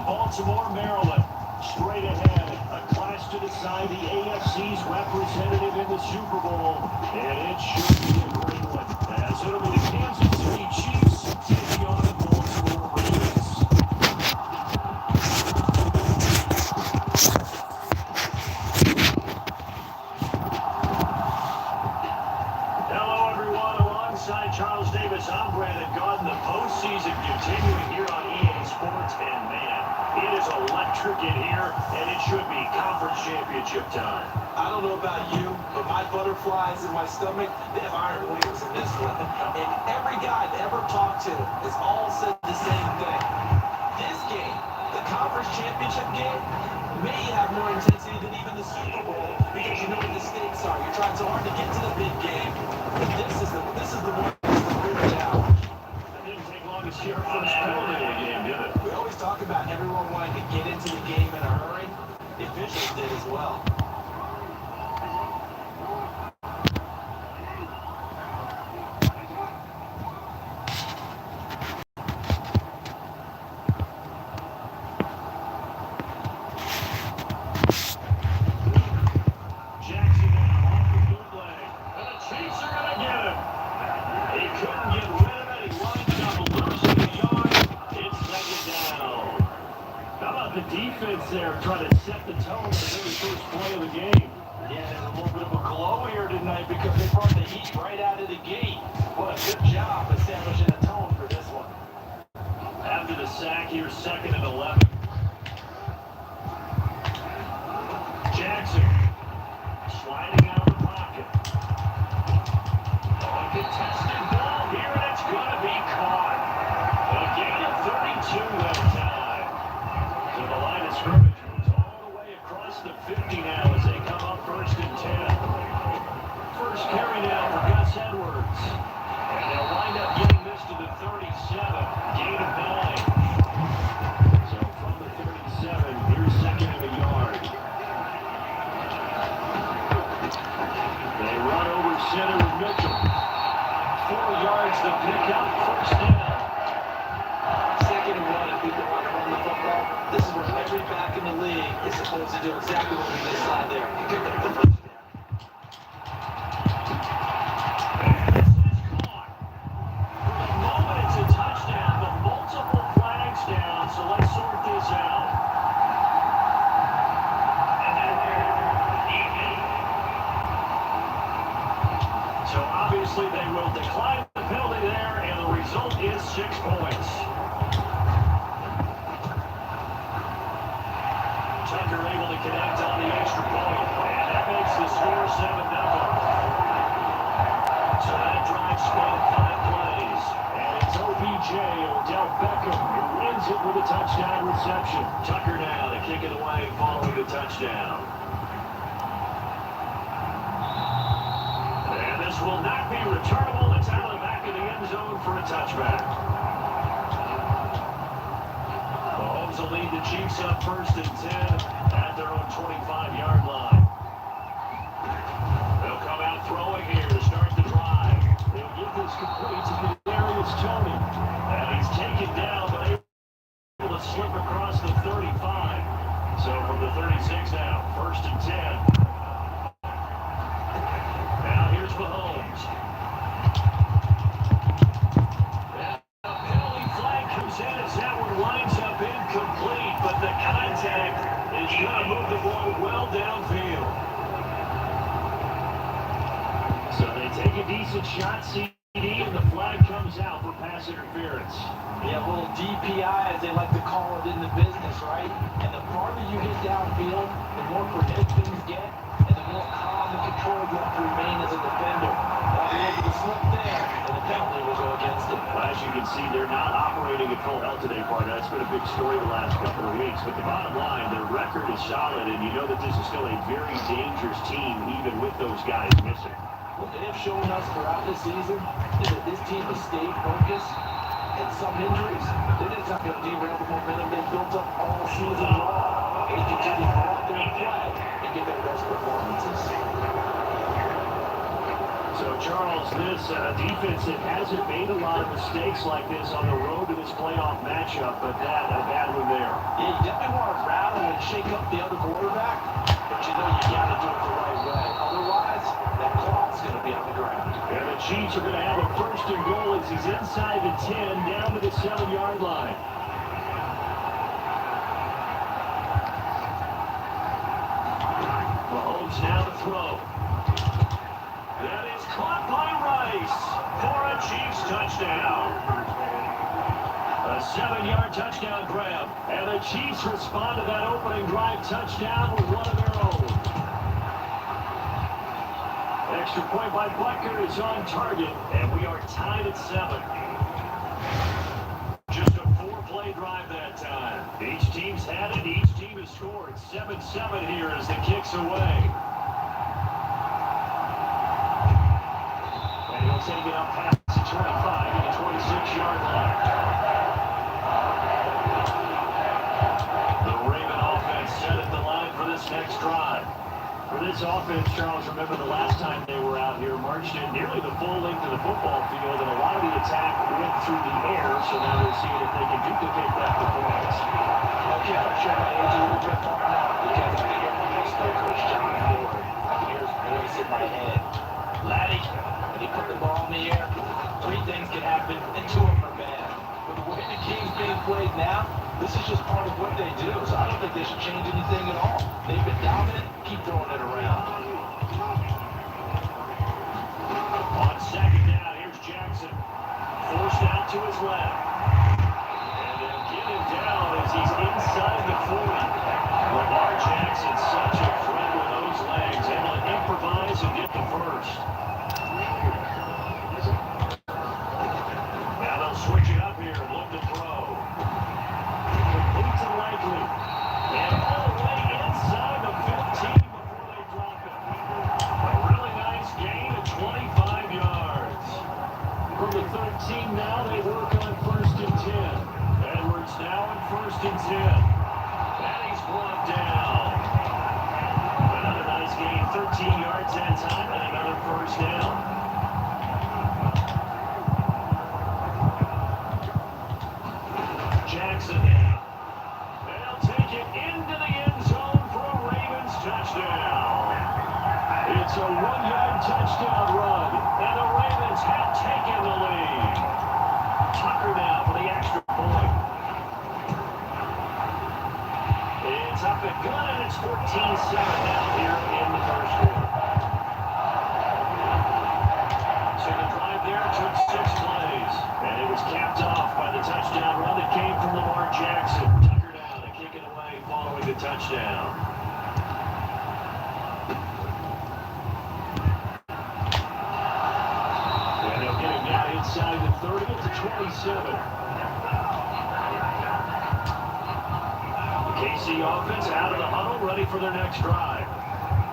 Baltimore, Maryland. Straight ahead, a clash to decide the AFC's representative in the Super Bowl. And it should be a great one, as it'll be the Kansas City Chiefs taking on the Baltimore Ravens. Hello, everyone. Alongside Charles Davis, I'm Brandon Gaudin. The postseason continuing here on EA Sports, and man, it is electric in here, and it should be conference championship time. I don't know about you, but my butterflies in my stomach, they have iron wings in this one. And every guy I've ever talked to has all said the same thing. This game, the conference championship game, may have more intensity than even the Super Bowl because you know what the stakes are. You're trying so hard to get to the big game. But this is the one that's really out. It didn't take long to see our first penalty in the game, did it? We always talk about everyone wanting to get into the game in a hurry. The officials did as well. The defense there trying to set the tone for the very first play of the game. Yeah, there's a little bit of a glow here tonight because they brought the heat right out of the gate. What a good job establishing a tone for this one. After the sack here, 2nd and 11. Jackson sliding out of the pocket. A contested ball here, and it's going to be caught. A gain of 32 that time. To the line of scrimmage, moves all the way across the 50 now as they come up 1st and 10. First carry now for Gus Edwards. And they'll wind up getting this to the 37. Gain of 9. So from the 37, here's 2nd and a yard. They run over center with Mitchell. 4 yards to pick up, 1st down. 2nd and 1, if we can run the football. This is where every back in the league is supposed to do exactly what we just saw there. Pick up the first down. And this is caught. For the moment, it's a touchdown, but multiple flags down, so let's sort this out. So obviously they will decline the penalty there, and the result is 6 points. Tucker able to connect on the extra point, and that makes the score 7-0. So that drive spanned 5 plays, and it's OBJ, Odell Beckham, who wins it with a touchdown reception. Tucker now to kick it away following the touchdown. And this will not be returnable. It's out of the back of the end zone for a touchback. Mahomes will lead the Chiefs up 1st and 10 at their own 25-yard line. They'll come out throwing here to start the drive. They'll give this complete to Kadarius Toney. And he's taken down, but able to slip across the 35. So from the 36 now, 1st and 10. Now here's Mahomes. And a penalty flag comes in as that one winds up incomplete, but the contact is going to move the ball well downfield. So they take a decent shot, CD, and the flag comes out for pass interference. Yeah, a little DPI, as they like to call it in the business, right? And the farther you get downfield, the more frenetic things get, and the more calm and controlled you have to remain as a defender. That was able to slip there, and the penalty will go against it. As you can see, they're not operating at full health today, partner. That's been a big story the last couple of weeks. But the bottom line, their record is solid, and you know that this is still a very dangerous team, even with those guys missing. What they have shown us throughout this season is that this team has stayed focused, and some injuries, they're just not going to derail the momentum they built up all season long. They continue to go out there and play and give their best performances. So, Charles, this defense that hasn't made a lot of mistakes like this on the road to this playoff matchup, but that, a bad one there. Yeah, you definitely want to rattle and shake up the other quarterback, but you know you got to do it the right way. Otherwise, that clock's going to be on the ground. And the Chiefs are going to have a 1st and goal as he's inside the 10, down to the 7-yard line. Mahomes now to throw. That is caught by Rice for a Chiefs touchdown. A 7-yard touchdown grab. And the Chiefs respond to that opening drive touchdown with one of their own. Extra point by Butker is on target, and we are tied at 7. Just a 4-play drive that time. Each team's had it. Each team has scored. 7-7 here as the kick's away. He'll take it up past the 25 to the 26-yard line. The Raven offense set at the line for this next drive. For this offense, Charles, remember the last time they were out here, marched in nearly the full length of the football field, and a lot of the attack went through the air, so now they're seeing if they can duplicate that performance. Okay, I'm sure my age a little bit more now, because I think everyone still Coach John Ford. I can hear his voice in my head. Laddie, when he put the ball in the air, 3 things can happen, and 2 of them are bad. But the way the game's being played now, this is just part of what they do, so I don't think they should change anything at all. They've been dominant, keep throwing it around. On 2nd down, here's Jackson. Forced out to his left. And they'll get him down as he's inside the 40. Lamar Jackson, such a threat with those legs, able to improvise and get the first. Now they'll switch it up here and look to throw. Complete to Likely. And all the way inside the 15 before they drop it. A really nice gain of 25 yards. From the 13 now, they work on 1st and 10. Edwards now on 1st and 10. And he's brought down. Another nice gain, 13 yards that time, and another 1st down. Jackson now. They'll take it into the end zone for a Ravens touchdown. It's a 1-yard touchdown run, and the Ravens have taken the lead. Tucker now for the extra point. It's up and good, and it's 14-7 now here in the 1st quarter. So the drive there took 6 plays, and it was capped off by the touchdown run that came from Lamar Jackson. Tucker down to kick it away following the touchdown. And they'll get him now inside the 30 to 27. The KC offense out of the huddle, ready for their next drive.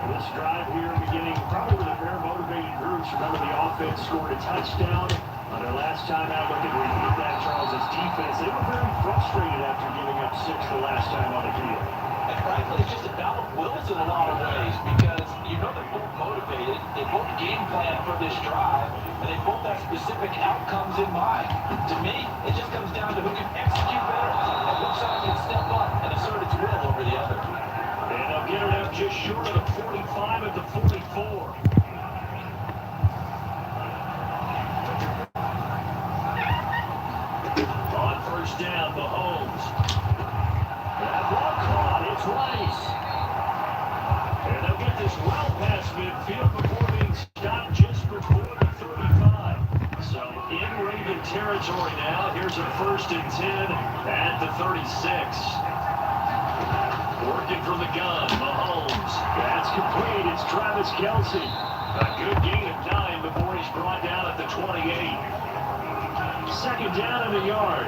This drive here beginning probably with a pair of motivated groups. Remember, the offense scored a touchdown on their last time out. Looking to repeat that, Charles' defense. They were very frustrated after giving up 6 the last time on the field. And frankly, it's just a battle of wills in a lot of ways because you know they're both motivated, they both game plan for this drive, and they both have specific outcomes in mind. To me, it just comes down to who can execute better and which side can step up and assert its will over the other. And they'll get it up just short of the 45 at the 44. On first down, Mahomes. That ball caught. It's Rice. And they'll get this well past midfield before being stopped just before the 35. So in Raven territory now. Here's a 1st and 10 at the 36. Working from the gun, Mahomes. That's complete. It's Travis Kelce. A good gain of 9 before he's brought down at the 28. 2nd down in the yard.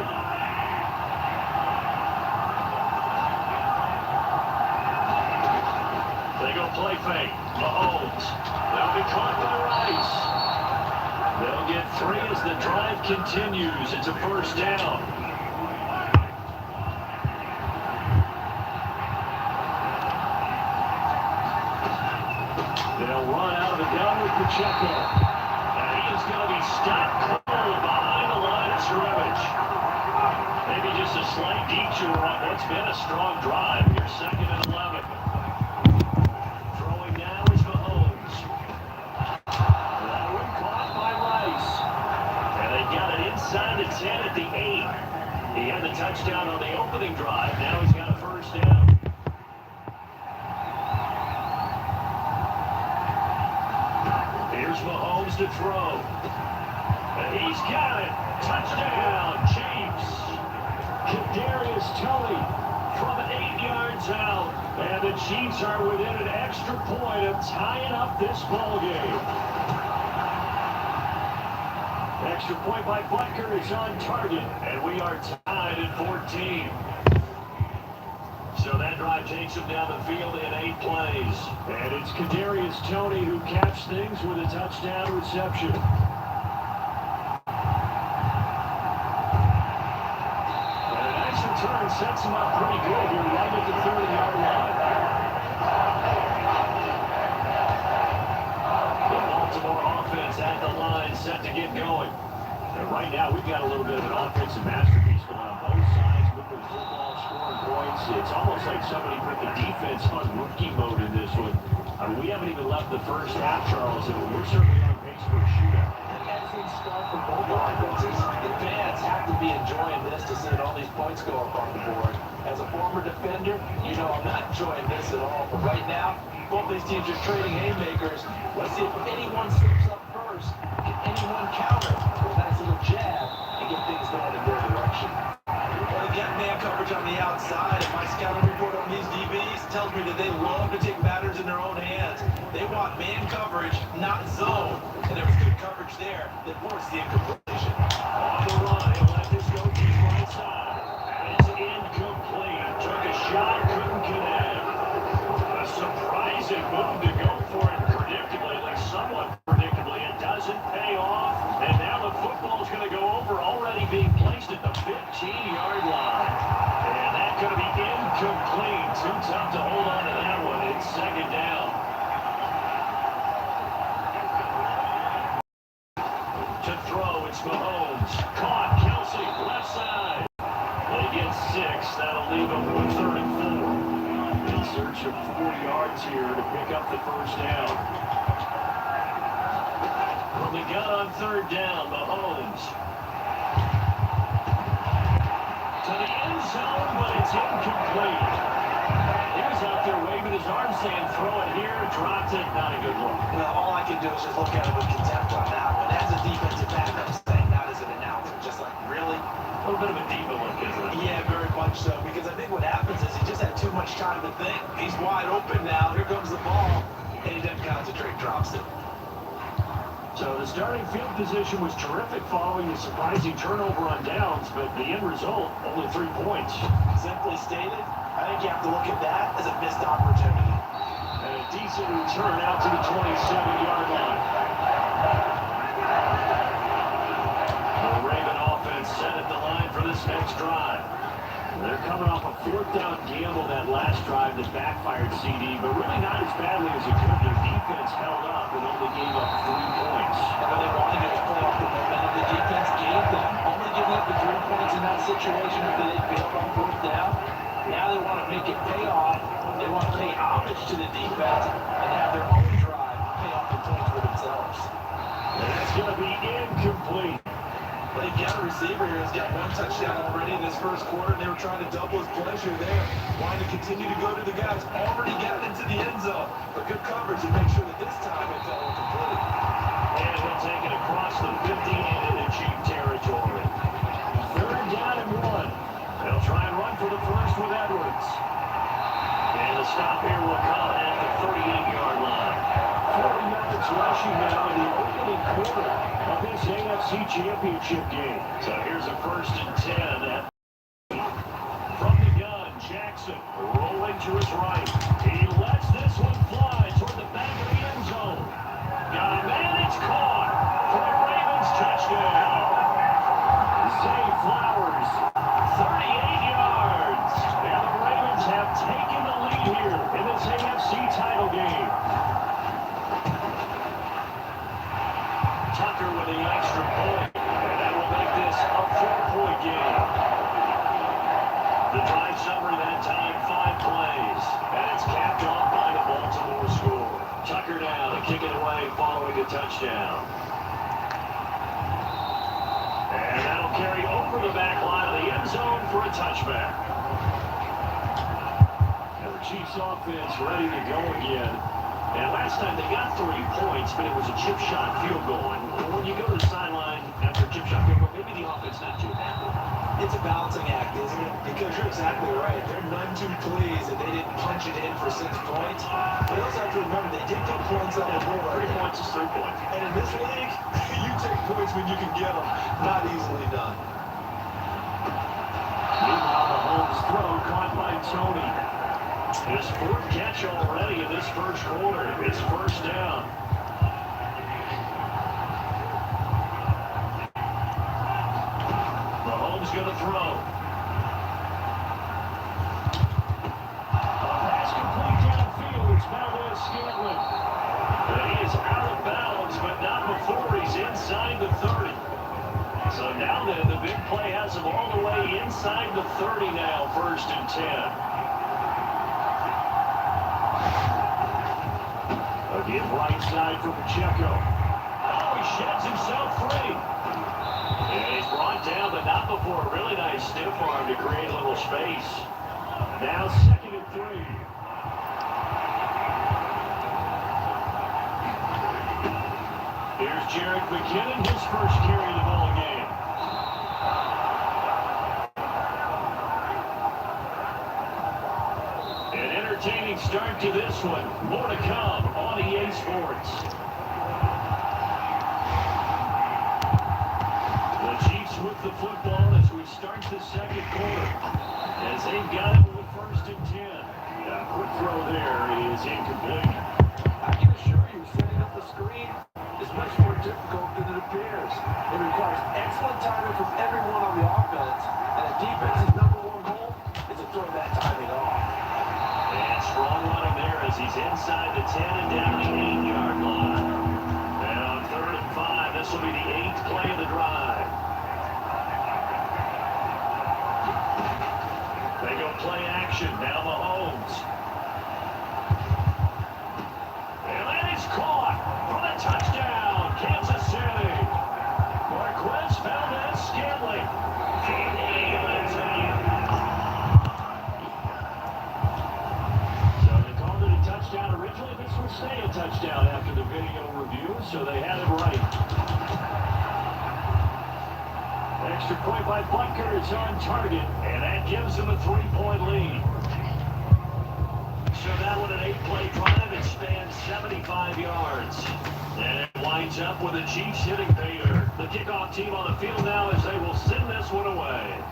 They go play fake. Mahomes. They'll be caught by Rice. They'll get 3 as the drive continues. It's a 1st down. They'll run out of the gun with Pacheco. And he is going to be stopped cold behind the line of scrimmage. Maybe just a slight detour on what's been a strong drive. Your 2nd and 11. Throwing now is Mahomes. That one caught by Rice. And they got it inside the 10 at the 8. He had the touchdown on the opening drive. Now he's got a 1st down. Here's Mahomes to throw. And he's got it. Touchdown, Chiefs. Kadarius Toney from 8 yards out. And the Chiefs are within an extra point of tying up this ball game. Extra point by Butker is on target. And we are tied at 14. So that drive takes him down the field in 8 plays. And it's Kadarius Toney who caps things with a touchdown reception. And a nice return sets him up pretty good here right at the 30-yard line. The Baltimore offense at the line set to get going. And right now we've got a little bit of an offensive masterpiece going on both sides. Moving the football, scoring points. It's almost like somebody put the defense on rookie mode in this one. I mean, we haven't even left the first half, Charles, and we're certainly on pace for a shootout. Every start from both offenses. The fans have to be enjoying this to see all these points go up on the board. As a former defender, you know I'm not enjoying this at all. But right now, both these teams are trading haymakers. Let's see if anyone slips up first. Can anyone counter with a nice little jab and get things going in their direction? Well, again, man coverage on the outside, and my scouting report on these DBs tells me that they love to take matters in their own hands. They want man coverage, not zone. And there was good coverage there that forced the incompletion. On the run, he'll let this go deep right side. And it's incomplete. Took a shot, couldn't connect. A surprising move to go for it predictably, like somewhat predictably. It doesn't pay off. And now the football's going to go over, already being placed at the 15-yard line. And that's going to be incomplete. Too tough to hold on to that one. It's 2nd down. To throw, it's Mahomes. Caught, Kelce, left side. They get 6. That'll leave them with 3rd and 4. In search of 4 yards here to pick up the 1st down. From the gun on 3rd down, Mahomes. To the end zone, but it's incomplete. He was out there waving his arms saying, throw it here, dropped it, not a good look. Well, all I can do is just look at it with contempt on that one. As a defensive back, I'm saying that as an announcer, just like, really? A little bit of a diva look, isn't it? Yeah, very much so, because I think what happens is he just had too much time to think. He's wide open now, here comes the ball, and he doesn't concentrate, drops it. So the starting field position was terrific following the surprising turnover on downs, but the end result, only 3 points. Simply stated, I think you have to look at that as a missed opportunity. And a decent decent return out to the 27-yard line. The Raven offense set at the line for this next drive. They're coming off a fourth down gamble that last drive that backfired CD, but really not as badly as it could. Their defense held up and only gave up 3 points. And when they wanted to play off the momentum the defense gave them, only giving up the 3 points in that situation if they didn't bail on fourth down. Now they want to make it pay off. They want to pay homage to the defense and have their own drive pay off the points for themselves. And that's going to be incomplete. They've got a receiver here who's got 1 touchdown already in this first quarter, and they were trying to double his pleasure there. Wanting to continue to go to the guys. Already got into the end zone. But good coverage to make sure that this time it fell incomplete. And he'll take it across the 50 into Chief territory. 3rd down and 1. They'll try and run for the first with Edwards. And the stop here will come at the 38-yard line. 40 yards rushing now in the opening quarter of this AFC Championship game. So here's a 1st and 10 from the gun. Jackson rolling to his right. He lets this one fly toward the back of the end zone. Got a man, it's caught for the Ravens touchdown. Zay Flowers, 38 yards. And the Ravens have taken the lead here in this AFC title game. Tucker with the extra point, and that will make this a 4-point game. The drive summary that time, 5 plays, and it's capped off by the Baltimore score. Tucker down and kick it away following a touchdown. And that'll carry over the back line of the end zone for a touchback. And the Chiefs offense ready to go again. And last time they got 3 points, but it was a chip shot field goal. And when you go to the sideline after a chip shot field goal, maybe the offense not too happy. It's a balancing act, isn't it? Because you're exactly right. They're none too pleased that they didn't punch it in for 6 points. But you also have to remember they did get points on the board. 3 points is 3 points. And in this league, you take points when you can get them. Not easily done. Meanwhile, the Mahomes throw caught by Tony. His 4th catch already in this first quarter. It's 1st down. Mahomes going to throw. A pass complete downfield. It's Valdez-Scantling. And he is out of bounds, but not before he's inside the 30. So now then, the big play has him all the way inside the 30 now, 1st and 10. Again, right side for Pacheco. Oh, he sheds himself free. And he's brought down, but not before a really nice stiff arm to create a little space. Now 2nd and 3. Here's Jerick McKinnon, his first carry of the ball game. An entertaining start to this one. More to come on EA Sports. The Chiefs with the football as we start the 2nd quarter. As they've got it with the 1st and 10. A quick throw there is incomplete. I can assure you, setting up the screen is much more difficult than it appears. It requires excellent timing from everyone on the offense, and the defense's #1 goal is to throw that timing off. And strong running there as he's inside the 10 and down the 8-yard line. And on 3rd and 5, this will be the 8th play of the drive. They go play action. Now Mahomes. And that is caught for the touchdown. Kansas City. Marquez Valdez-Scantling. So they called it a touchdown originally. This would stay a touchdown after the video review, so they had it right. Extra point by Butker is on target, and that gives them a 3-point lead. So that one an 8-play drive. It spans 75 yards. And it winds up with the Chiefs hitting Bader. The kickoff team on the field now as they will send this one away.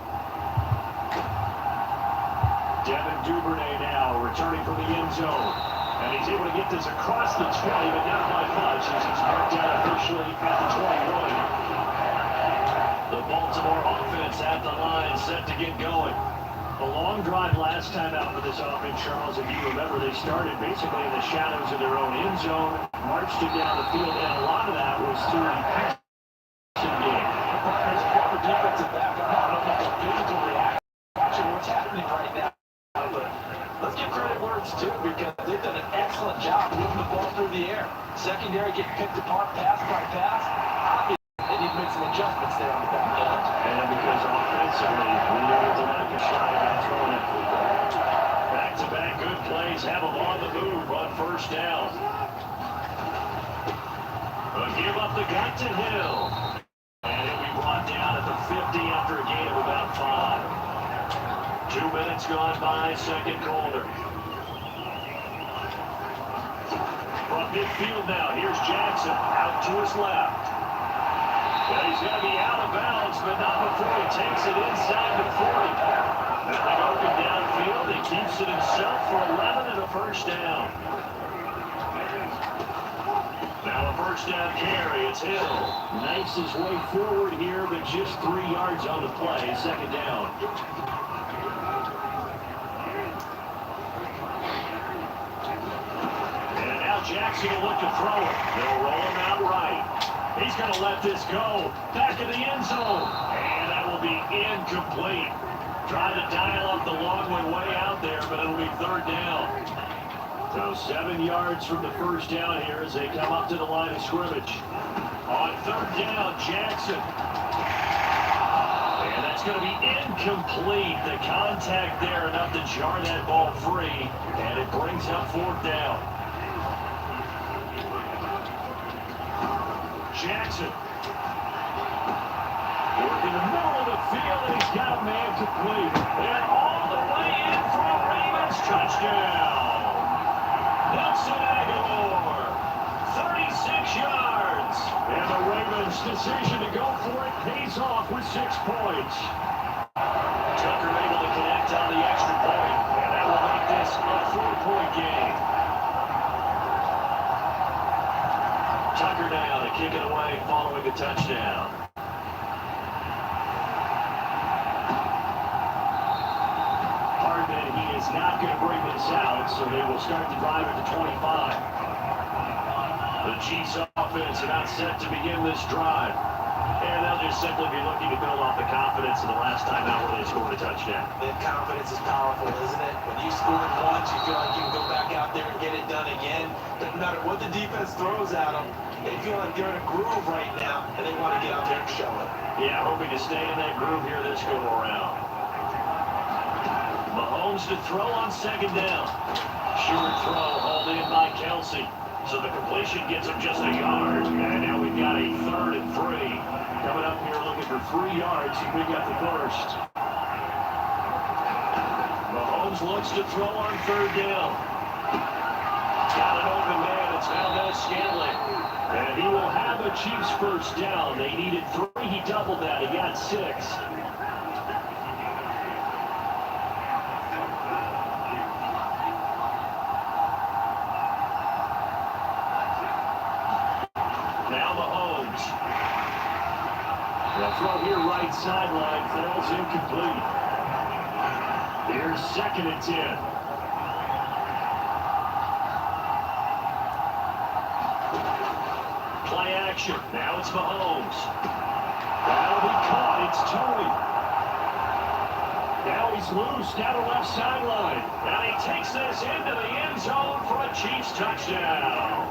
Devin Duvernay now returning from the end zone. And he's able to get this across the 20, but not by much as he's marked down officially at the 21. The Baltimore offense at the line, set to get going. A long drive last time out for this offense, Charles. If you remember, they started basically in the shadows of their own end zone, marched it down the field, and a lot of that was through the passing game. There's former defensive back. I don't know if it's a physical reaction to what's happening right now. But let's give credit where it's due because they've done an excellent job moving the ball through the air. Secondary getting picked apart pass by pass. They need to make some adjustments there on the back end. And because offensively, we know it's not going to shy about throwing that football. Back-to-back good plays have them on the move on first down. But give up the gut to Hill. And he'll be brought down at the 50 after a gain of about 5. 2 minutes gone by, second quarter. From midfield now, here's Jackson out to his left. Well, he's going to be out of bounds, but not before he takes it inside the 40. Nothing open downfield. He keeps it himself for 11 and a first down. Now a first down carry. It's Hill. Knifes his way forward here, but just 3 yards on the play. Second down. And now Jackson will look to throw it. They'll roll him out right. He's going to let this go. Back in the end zone. And that will be incomplete. Trying to dial up the long one way out there, but it'll be third down. So 7 yards from the first down here as they come up to the line of scrimmage. On third down, Jackson. And that's going to be incomplete. The contact there enough to jar that ball free. And it brings up fourth down. Jackson. Working the middle of the field, and he's got a man complete. And all the way in for a Ravens touchdown. Nelson Aguilar, 36 yards. And the Ravens' decision to go for it pays off with 6 points. Tucker able to connect on the extra point, and that will make this a 4-point game. Tucker now to kick it away following the touchdown. Hardman, he is not going to bring this out, so they will start the drive at the 25. The Chiefs offense about set to begin this drive. And they'll just simply be looking to build off the confidence of the last time out when they scored a touchdown. That confidence is powerful, isn't it? When you scored once, you feel like you can go back out there and get it done again. Doesn't matter what the defense throws at them. They feel like they're in a groove right now, and they want to get out there and show it. Yeah, hoping to stay in that groove here this go-around. Mahomes to throw on second down. Short throw hauled in by Kelsey. So the completion gets him just a yard. And now we've got a 3rd and 3. Coming up here looking for 3 yards, and we got the first. Mahomes looks to throw on third down. Got an open man. It's Valdez Scantling. And he will have a Chiefs first down. They needed 3. He doubled that. He got 6. Now Mahomes. The throw here right sideline falls incomplete. Here's 2nd and 10. Play action. Now it's Mahomes. That'll be caught. It's Tony. Now he's loose down the left sideline. Now he takes this into the end zone for a Chiefs touchdown.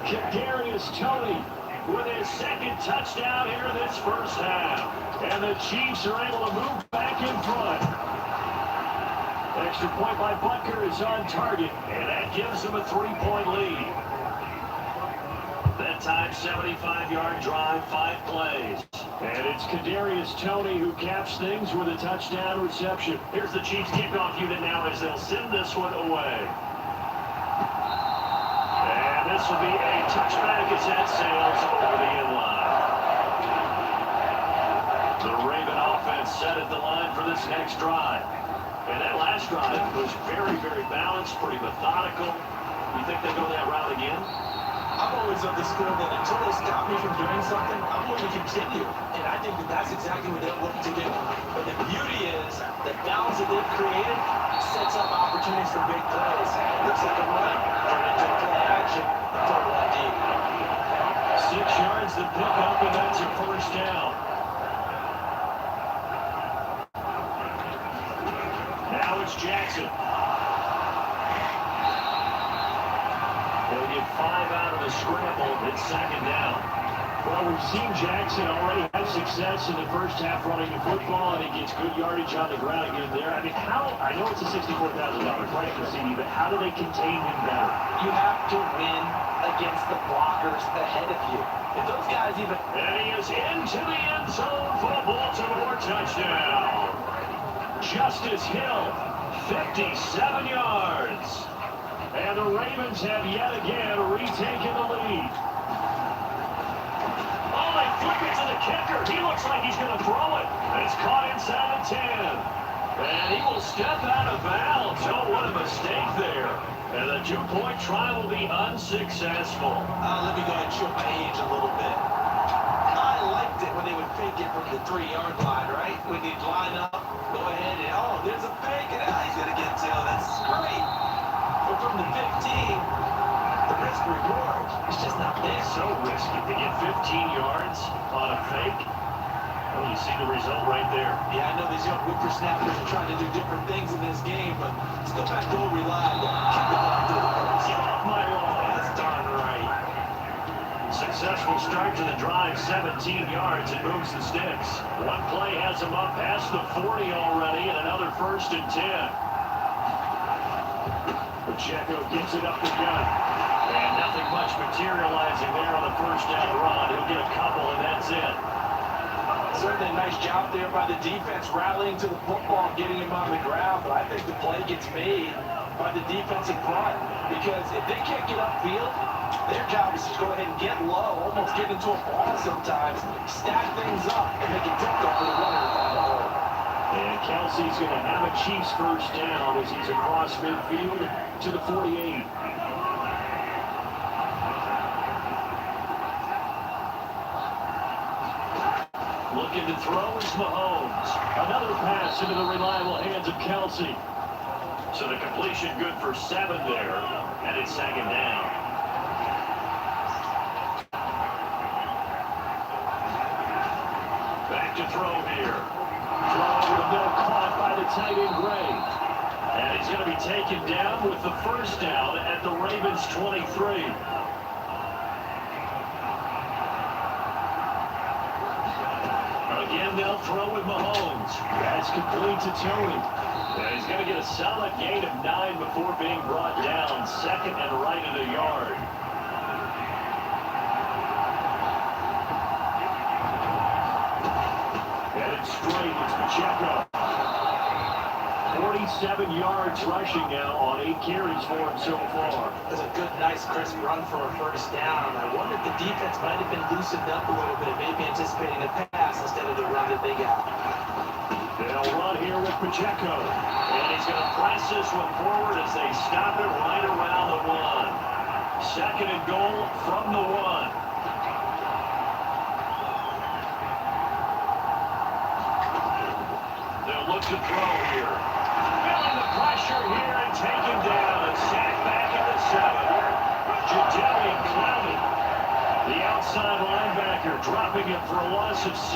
Kadarius Toney with his 2nd touchdown here this first half. And the Chiefs are able to move back in front. Extra point by Butker is on target, and that gives them a 3-point lead. That time, 75-yard drive, 5 plays. And it's Kadarius Toney who caps things with a touchdown reception. Here's the Chiefs kickoff unit now as they'll send this one away. And this will be a touchback as that sails over the end line. The Raven offense set at the line for this next drive. And that last drive was very, very balanced, pretty methodical. You think they'll go that route again? I'm always of the school that until they stop me from doing something, I'm going to continue. And I think that that's exactly what they're looking to do. But the beauty is the balance that they've created sets up opportunities for big plays. Looks like a run, turn into a play action, throw one deep. 6 yards to pick up, and that's your first down. Now it's Jackson. They'll get 5 out of the scramble. It's second down. Well, we've seen Jackson already have success in the first half running the football, and he gets good yardage on the ground again there. I mean, I know it's a $64,000 franchise CD, but how do they contain him better? You have to win against the blockers ahead of you. If those guys even... And he is into the end zone for a Baltimore touchdown. Justice Hill, 57 yards. And the Ravens have yet again retaken the lead. Oh, they flip it to the kicker. He looks like he's going to throw it. It's caught inside the 10. And he will step out of bounds. Oh, what a mistake there. And the 2-point try will be unsuccessful. Let me go ahead and show my age a little bit. I liked it when they would fake it from the 3-yard line, right? When they'd line up, go ahead and, oh, there's a fake, and he's going to get to. That's great. But from the 15, the risk reward is just not there. So risky to get 15 yards on a fake. Well, you see the result right there. Yeah, I know these young whippersnappers are trying to do different things in this game, but still back to reliable. Keep the ball through the course. Get off my lawn. That's darn right. Successful start to the drive, 17 yards. It moves the sticks. One play has him up past the 40 already, and another 1st and 10. Pacheco gets it up the gut. And nothing much materializing there on the first down run. He'll get a couple, and that's it. Certainly a nice job there by the defense, rallying to the football, getting him on the ground. But I think the play gets made by the defensive front. Because if they can't get upfield, their job is to go ahead and get low, almost get into a ball sometimes, stack things up, and make it difficult for the runner to find a hole. And Kelsey's going to have a Chiefs first down as he's across midfield to the 48. Looking to throw is Mahomes. Another pass into the reliable hands of Kelsey. So the completion good for 7 there, and it's second down. Back to throw here. Throw over the middle, caught by the tight end Gray. And he's going to be taken down with the first down at the Ravens 23. Again, they'll throw with Mahomes. That's complete to Tony. And he's going to get a solid gain of 9 before being brought down. 2nd and right of the yard. Headed straight, it's Pacheco. 47 yards rushing now on 8 carries for him so far. That's a good, nice, crisp run for a first down. I wonder if the defense might have been loosened up a little bit, maybe anticipating a pass instead of the run that they got. They'll run here with Pacheco. And he's going to press this one forward as they stop it right around the 1. 2nd and goal from the 1. They'll look to throw here. Feeling the pressure here and take him down and sack back at the 7. Jadarian Clowney, the outside linebacker, dropping it for a loss of 6.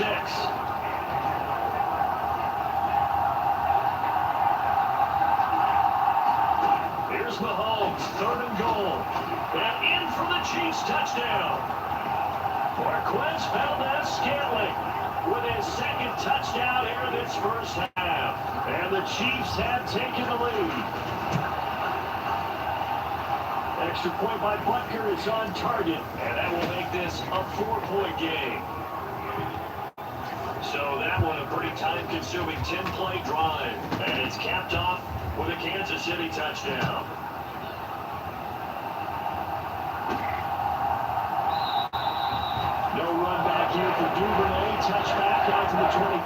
Here's Mahomes, 3rd and goal. And in for the Chiefs touchdown. Marquez Valdez-Scantling with his 2nd touchdown here in this first half. And the Chiefs have taken the lead. Extra point by Butker is on target, and that will make this a 4-point game. So that one a pretty time-consuming 10-play drive, and it's capped off with a Kansas City touchdown. No run back here for Duvernay. Touchback out to the 25.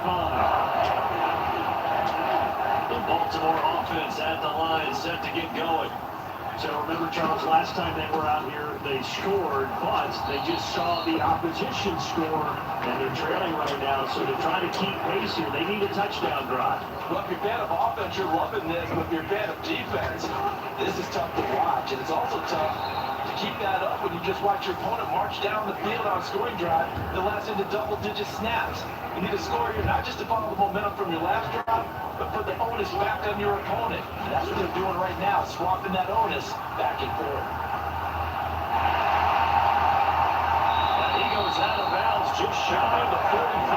The Baltimore offense at the line, set to get going. So remember, Charles, last time they were out here, they scored, but they just saw the opposition score, and they're trailing right now. So to try to keep pace here, they need a touchdown drive. Well, if you're a fan of offense, you're loving this, but if you're a fan of defense, this is tough to watch, and it's also tough to keep that up when you just watch your opponent march down the field on a scoring drive that lasts into double-digit snaps. You need to score here, not just to follow the momentum from your last drive, but put the onus back on your opponent. And that's what they're doing right now, swapping that onus back and forth. And he goes out of bounds just shy of the 45.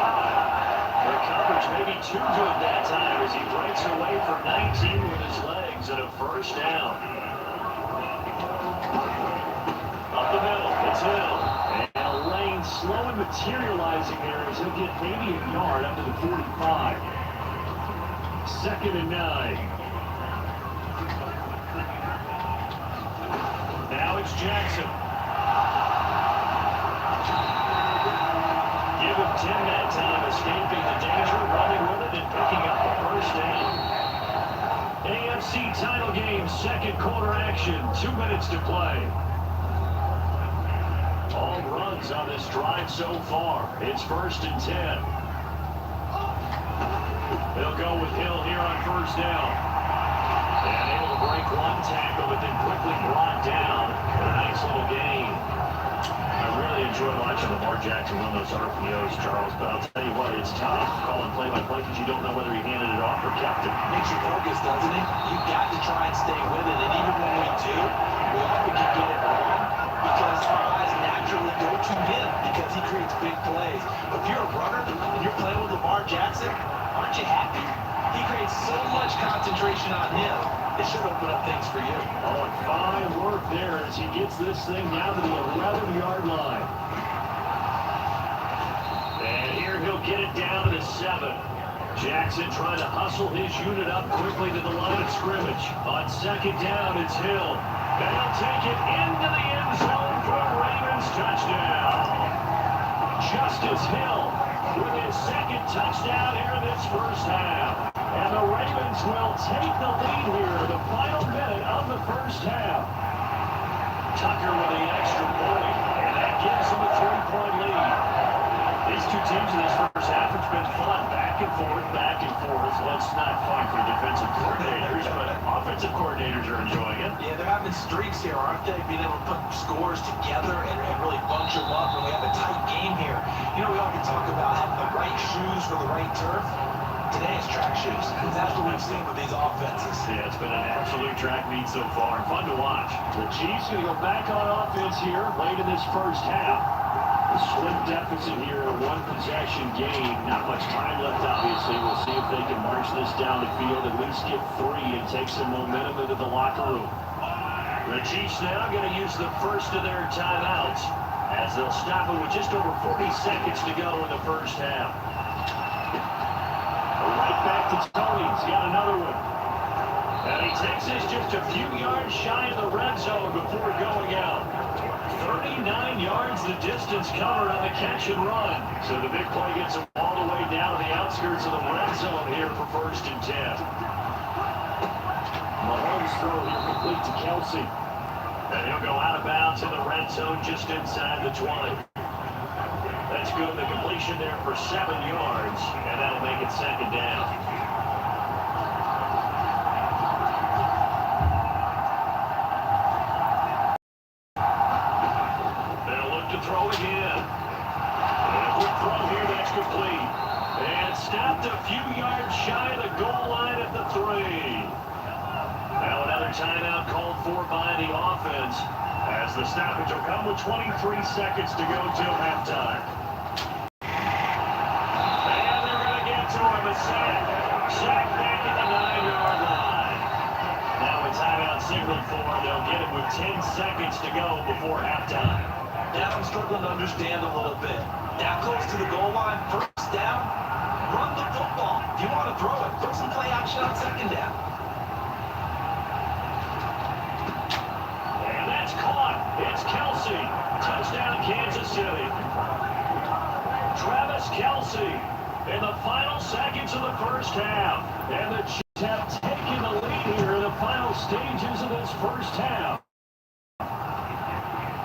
The coverage may be too good that time as he breaks away from 19 with his legs and a first down. Up the middle, it's Hill. And a lane slowly materializing there as he'll get maybe a yard up to the 45. 2nd and 9. Now it's Jackson. Give him 10 that time, escaping the danger, running with it, and picking up the first down. AFC title game, second quarter action, 2 minutes to play. All runs on this drive so far. It's 1st and 10. They'll go with Hill here on first down. And able to break one tackle, but then quickly brought down for a nice little gain. I really enjoy watching Lamar Jackson run those RPOs, Charles, but I'll tell you what, it's tough calling play-by-play because you don't know whether he handed it off or kept it. Makes you focus, doesn't it? You've got to try and stay with it, and even when we do, we often can get it wrong because our eyes naturally go to him because he creates big plays. But if you're a runner and you're playing with Lamar Jackson, aren't you happy? He creates so much concentration on him. It should open up things for you. Oh, and fine work there as he gets this thing down to the 11-yard line. And here he'll get it down to the 7. Jackson trying to hustle his unit up quickly to the line of scrimmage. On 2nd down, it's Hill. And he'll take it into the end zone for a Ravens touchdown. Justice Hill with his 2nd touchdown here in this first half. And the Ravens will take the lead here, the final minute of the first half. Tucker with the extra point, and that gives them a 3-point lead. These two teams in this first half, it's been fun, back and forth, back and forth. Let's not fun for defensive coordinators, but offensive coordinators are enjoying it. Yeah, they're having streaks here, aren't they? Being able to put scores together and really bunch them up when we have a tight game here. You know, we often talk about having the right shoes for the right turf. Today is track shoes. That's what we've seen with these offenses. Yeah, it's been an absolute track meet so far. Fun to watch. The Chiefs going to go back on offense here late in this first half. A slim deficit here, a one-possession game. Not much time left, obviously. We'll see if they can march this down the field, at least get 3 and take some momentum into the locker room. The Chiefs now going to use the first of their timeouts as they'll stop it with just over 40 seconds to go in the first half. Right back to Tony. He's got another one. And he takes this just a few yards shy of the red zone before going out. 39 yards the distance covered on the catch and run. So the big play gets him all the way down to the outskirts of the red zone here for 1st and 10. Mahomes throw here complete to Kelsey. And he'll go out of bounds in the red zone just inside the 20. That's good. The completion there for 7 yards, and that'll make it 2nd down. They'll look to throw again. And a quick throw here, that's complete. And stopped a few yards shy of the goal line at the 3. Now another timeout called for by the offense as the stoppage will come with 23 seconds to go till halftime. Sack back at the 9-yard line. Now a timeout signaled for. They'll get it with 10 seconds to go before halftime. Now I'm struggling to understand a little bit. That close to the goal line, first down, run the football. If you want to throw it, throw some play action on 2nd down. And that's caught. It's Kelsey. Touchdown Kansas City. Travis Kelsey in the final seconds of the first half. And the have taken the lead here in the final stages of this first half.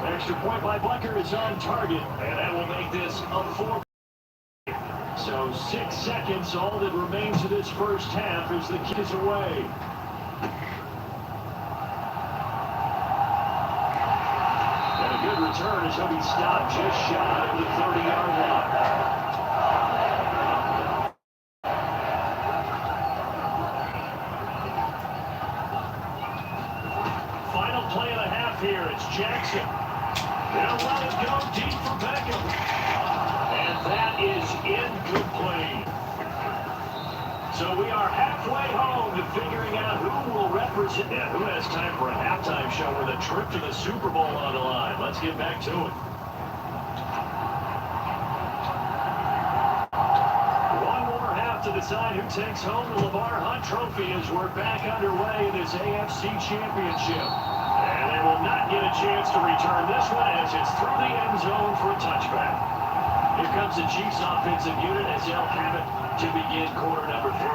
Extra point by Bucker is on target, and that will make this a 4. So 6 seconds, all that remains of this first half as the kick is away. And a good return as he'll be stopped just shy of the 30-yard line. Final play of the half here. It's Jackson. They'll let it go deep for Beckham. And that is incomplete. So we are halfway home to figuring out who will represent and who has time for a halftime show with a trip to the Super Bowl on the line. Let's get back to it. One more half to decide who takes home the LeVar Hunt Trophy as we're back underway in this AFC Championship. And they will not get a chance to return this one as it's through the end zone for a touchback. Here comes the Chiefs offensive unit as they'll have it to begin quarter number 3.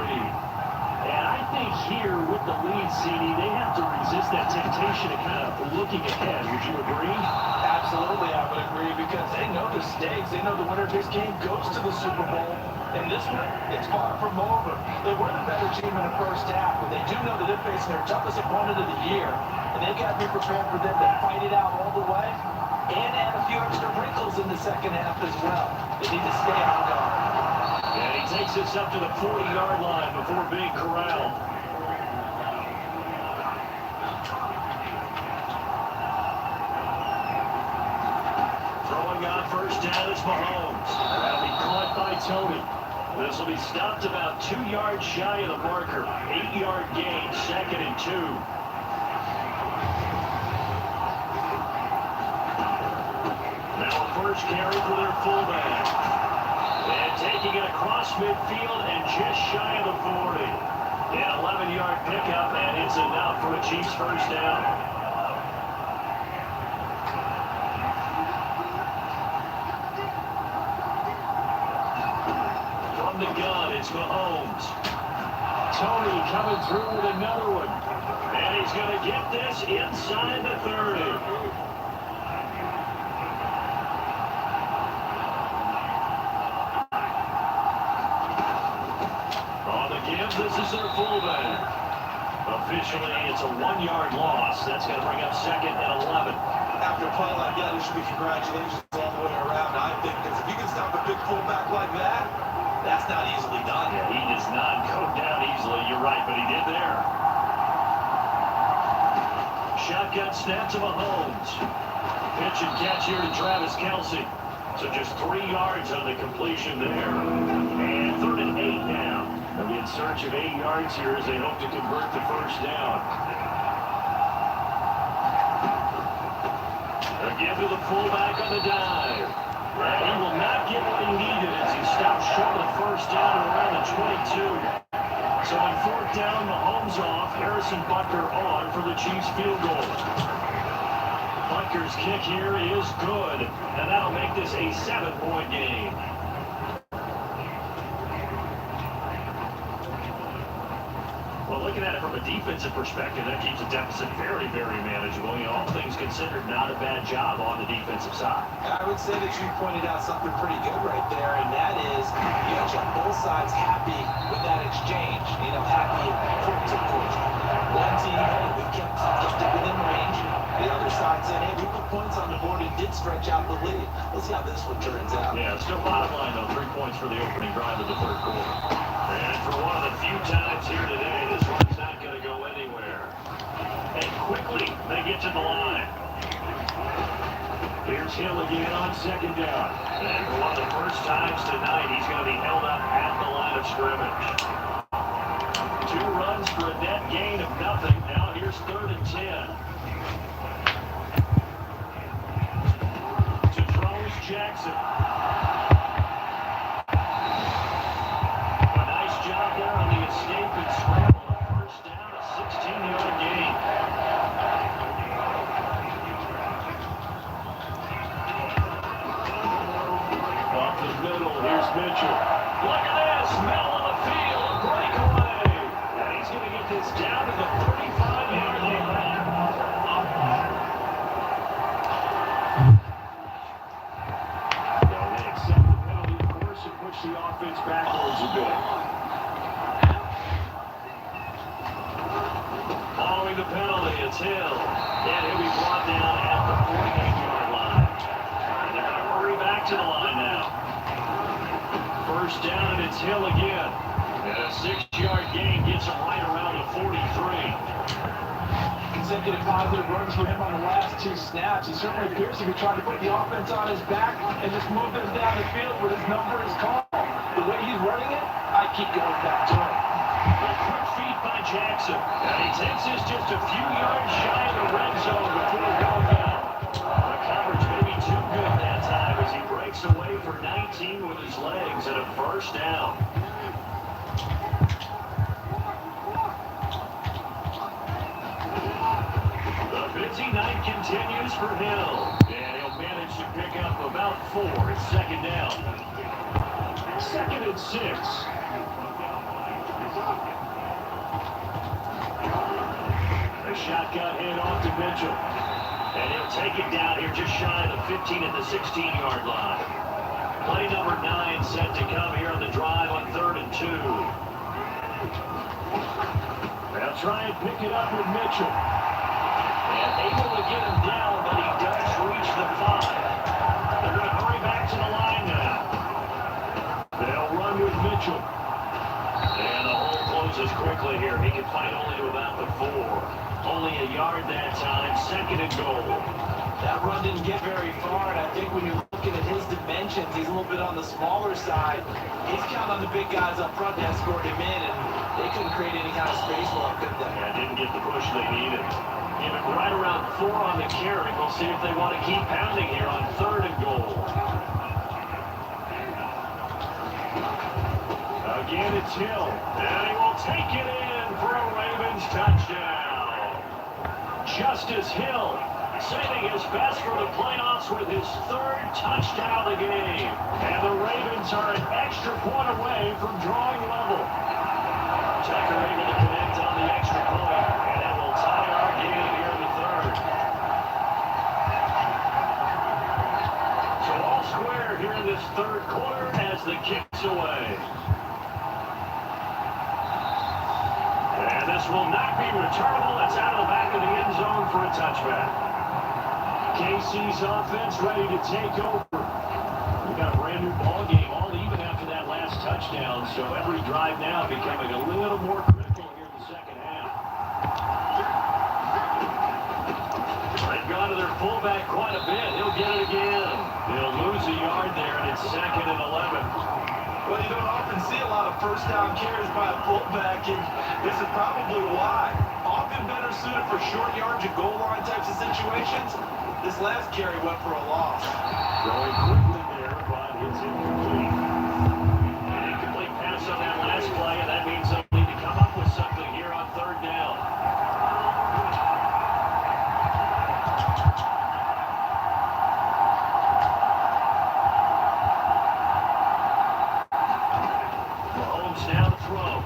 And I think here with the lead, CD, they have to resist that temptation of kind of looking ahead. Would you agree? Absolutely, I would agree, because they know the stakes. They know the winner of this game goes to the Super Bowl. And this one, it's far from over. They were the better team in the first half, but they do know that they're facing their toughest opponent of the year. And they've got to be prepared for them to fight it out all the way and add a few extra wrinkles in the second half as well. They need to stay on guard. And he takes this up to the 40-yard line before being corralled. Throwing on first down is Mahomes. That'll be caught by Tony. This will be stopped about 2 yards shy of the marker. 8-yard gain, 2nd and 2. First carry for their fullback. And taking it across midfield and just shy of the 40. An 11-yard pickup, and it's enough for a Chiefs first down. From the gun, it's Mahomes. Tony coming through with another one. And he's going to get this inside the 30. This is their fullback. Officially, it's a 1-yard loss. That's going to bring up 2nd and 11. After a play like that, it should be congratulations all the way around, I think, because if you can stop a big fullback like that, that's not easily done. Yeah, he does not go down easily. You're right, but he did there. Shotgun snap to Mahomes. Pitch and catch here to Travis Kelce. So just 3 yards on the completion there. And 3rd and 8 now. They'll be in search of 8 yards here as they hope to convert the first down. Again to the fullback on the dive. And he will not get what he needed as he stops short of the first down around the 22. So on 4th down, Mahomes off, Harrison Butker on for the Chiefs field goal. Butker's kick here is good, and that'll make this a 7-point game. Well, looking at it from a defensive perspective, that keeps the deficit very, very manageable. You know, all things considered, not a bad job on the defensive side. I would say that you pointed out something pretty good right there, and that is you got both sides happy with that exchange. You know, happy for one team, hey, we kept it within range. The other side said, hey, we put points on the board and did stretch out the lead. We'll see how this one turns out. Yeah, still bottom line, though, 3 points for the opening drive of the 3rd quarter. And for one of the few times here today, this one's not going to go anywhere. And quickly, they get to the line. Here's Hill again on 2nd down. And for one of the first times tonight, he's going to be held up at the line of scrimmage. 2 runs for a net gain of nothing. Now here's 3rd and 10. To throws Jackson. A nice job there on the escape and scramble. First down, a 16-yard gain. Off the middle, here's Mitchell. offense backwards a bit. Following the penalty, it's Hill. And he'll be brought down at the 48-yard line. And they're going to hurry back to the line now. First down, and it's Hill again. And a 6-yard gain gets him right around the 43. Consecutive positive runs for him on the last 2 snaps. He certainly appears to be trying to put the offense on his back and just move them down the field where his number is called. The way he's running it, I keep going back to him. A quick feed by Jackson. And he takes this just a few yards shy of the red zone before going down. The coverage may be too good that time as he breaks away for 19 with his legs and a first down. The busy night continues for Hill. And he'll manage to pick up about 4. It's second down. 2nd and 6. A shotgun handoff to Mitchell. And he'll take it down here just shy of the 15 at the 16-yard line. Play number 9 set to come here on the drive on 3rd and 2. They'll try and pick it up with Mitchell. And able to get him down, but he does reach the 5. They're going to hurry back to the line now. They'll run with Mitchell. And the hole closes quickly here. He can fight only to about the 4. Only a yard that time. 2nd and goal. That run didn't get very far, and I think when you're looking at his dimensions, he's a little bit on the smaller side. He's counting on the big guys up front to escort him in, and they couldn't create any kind of space for him, could they? Yeah, didn't get the push they needed. Even right around 4 on the carry. We'll see if they want to keep pounding here on 3rd and goal. Again, it's Hill. And he will take it in for a Ravens touchdown. Justice Hill saving his best for the playoffs with his 3rd touchdown of the game. And the Ravens are an extra point away from drawing level. Tucker able to connect on the extra point. And that will tie our game here in the 3rd. So all square here in this 3rd quarter as the kick's away. And this will not be returnable. It's out of the back of the end zone for a touchback. KC's offense ready to take over. We've got a brand new ball game, all even after that last touchdown. So every drive now becoming a little more critical here in the second half. They've gone to their fullback quite a bit. He'll get it again. They'll lose a yard there, and it's 2nd and 11. Well, you don't often see a lot of first down carries by a fullback, and this is probably why. Often better suited for short yards and goal line types of situations. This last carry went for a loss. Going quickly there, but it's incomplete. An incomplete pass on that last play, and that means they need to come up with something here on 3rd down. Now to throw.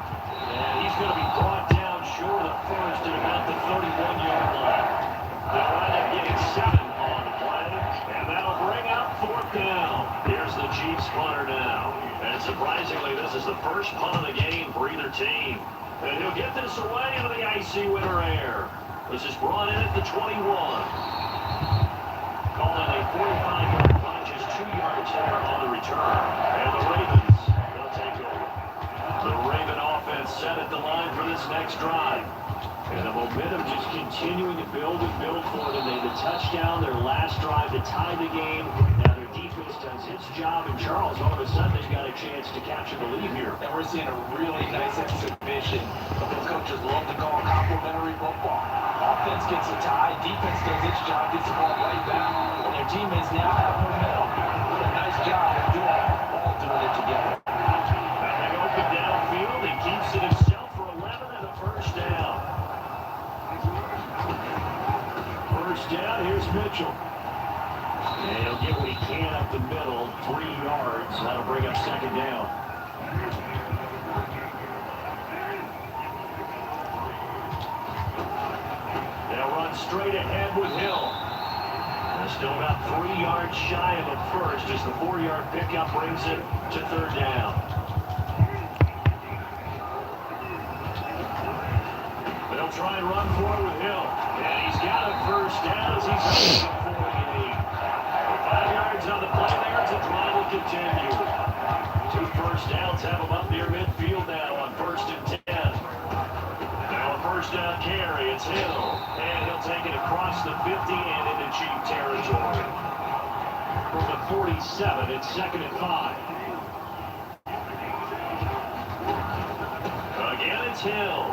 And he's going to be brought down short of 1st at about the 31-yard line. They'll wind up getting 7 on the play. And that'll bring up 4th down. Here's the Chiefs punter now. And surprisingly, this is the first punt of the game for either team. And he'll get this away into the icy winter air. This is brought in at the 21. Calling a 45-yard punt, just 2 yards there on the return. And the Ravens set at the line for this next drive. And the momentum just continuing to build and build for them. They had a touchdown their last drive to tie the game. Now their defense does its job, and Charles, all of a sudden, they've got a chance to capture the lead here. And we're seeing a really nice exhibition of those coaches love to call complimentary football. Offense gets a tie, defense does its job, gets the ball right back. And their teammates now have momentum. What a nice job of doing it, all doing it together. Downfield, he keeps it himself for 11 and a first down. First down, here's Mitchell. And he'll get what he can up the middle, 3 yards. That'll bring up 2nd down. They'll run straight ahead with Hill. They're still about 3 yards shy of a first as the 4-yard pickup brings it to 3rd down. have him up near midfield now on 1st and 10. Now a first down carry. It's Hill. And he'll take it across the 50 and into cheap territory. From the 47, it's 2nd and 5. Again, it's Hill.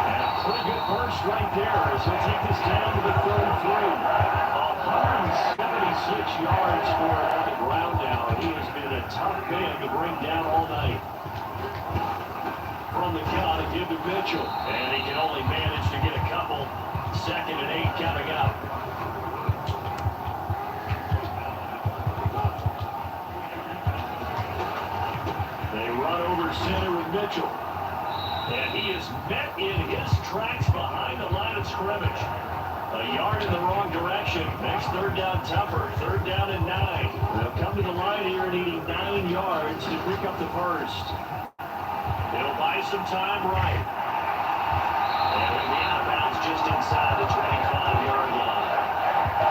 And a pretty good burst right there as he'll take this down to the 33. 176 yards for it on the ground now. He has been a tough man to bring down all night. From the count, a give to Mitchell. And he can only manage to get a couple. 2nd and 8 coming up. They run over center with Mitchell. And he is met in his tracks behind the line of scrimmage. A yard in the wrong direction. Makes 3rd down tougher. 3rd down and 9. They'll come to the line here needing 9 yards to pick up the first. They'll buy some time right. And it'll be out of bounds just inside the 25-yard line.